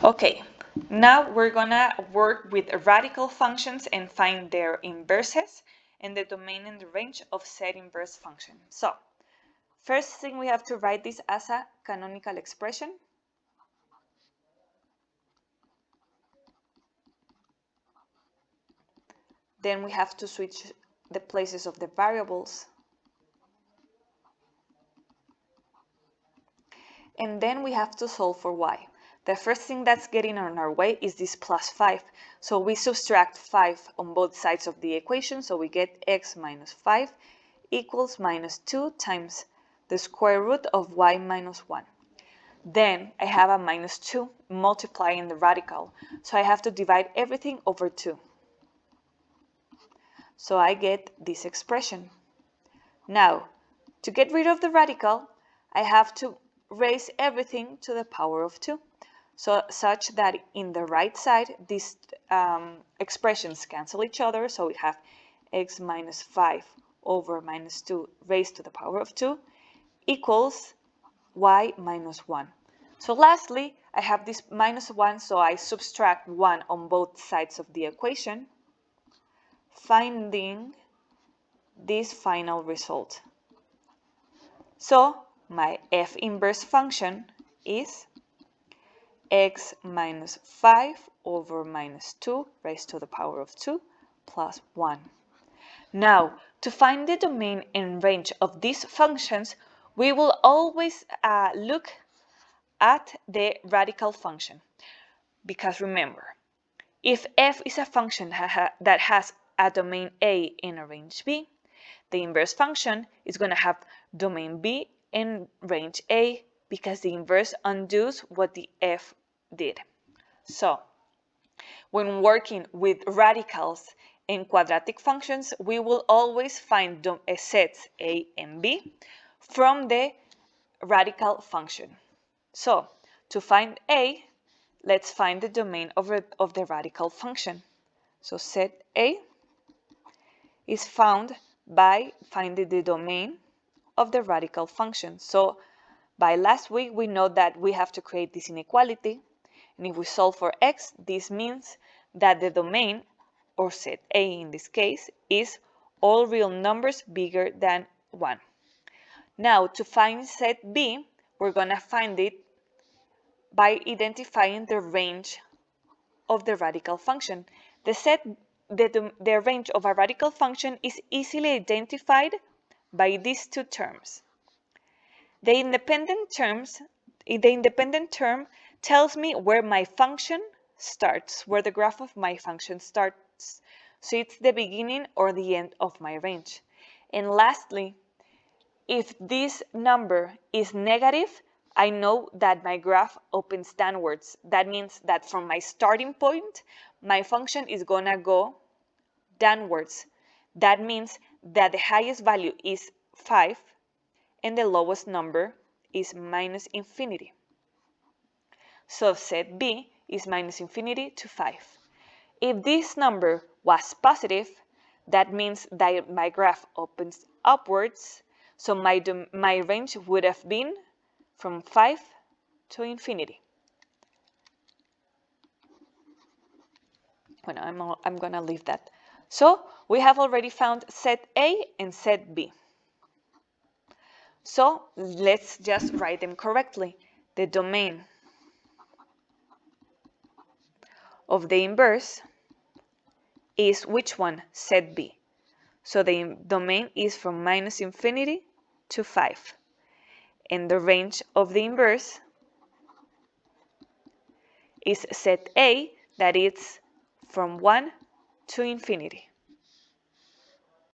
Okay, now we're gonna work with radical functions and find their inverses and the domain and the range of said inverse function. So, first thing we have to write this as a canonical expression. Then we have to switch the places of the variables. And then we have to solve for y. The first thing that's getting on our way is this plus 5. So we subtract 5 on both sides of the equation, so we get x minus 5 equals minus 2 times the square root of y minus 1. Then I have a minus 2 multiplying the radical, so I have to divide everything over 2. So I get this expression. Now, to get rid of the radical, I have to raise everything to the power of 2, so such that in the right side these expressions cancel each other, so we have x minus 5 over minus 2 raised to the power of 2 equals y minus 1. So lastly, I have this minus 1, so I subtract 1 on both sides of the equation, finding this final result. So my f inverse function is x minus 5 over minus 2 raised to the power of 2 plus 1. Now, to find the domain and range of these functions, we will always look at the radical function. Because remember, if f is a function that has a domain A and a range B, the inverse function is going to have domain B and range A, because the inverse undoes what the f did. So, when working with radicals and quadratic functions, we will always find sets A and B from the radical function. So, to find A, let's find the domain of the radical function. So set A is found by finding the domain of the radical function. So by last week, we know that we have to create this inequality. And if we solve for x, this means that the domain, or set A in this case, is all real numbers bigger than 1. Now, to find set B, we're going to find it by identifying the range of the radical function. The range of a radical function is easily identified by these two terms. The independent term tells me where my function starts, where the graph of my function starts. So it's the beginning or the end of my range. And lastly, if this number is negative, I know that my graph opens downwards. That means that from my starting point, my function is going to go downwards. That means that the highest value is 5 and the lowest number is minus infinity. So set B is minus infinity to 5. If this number was positive, that means that my graph opens upwards, so my range would have been from 5 to infinity. Well, I'm going to leave that. So we have already found set A and set B. So let's just write them correctly. The domain of the inverse is which one? Set B. So the domain is from minus infinity to 5. And the range of the inverse is set A, that is from 1 to infinity.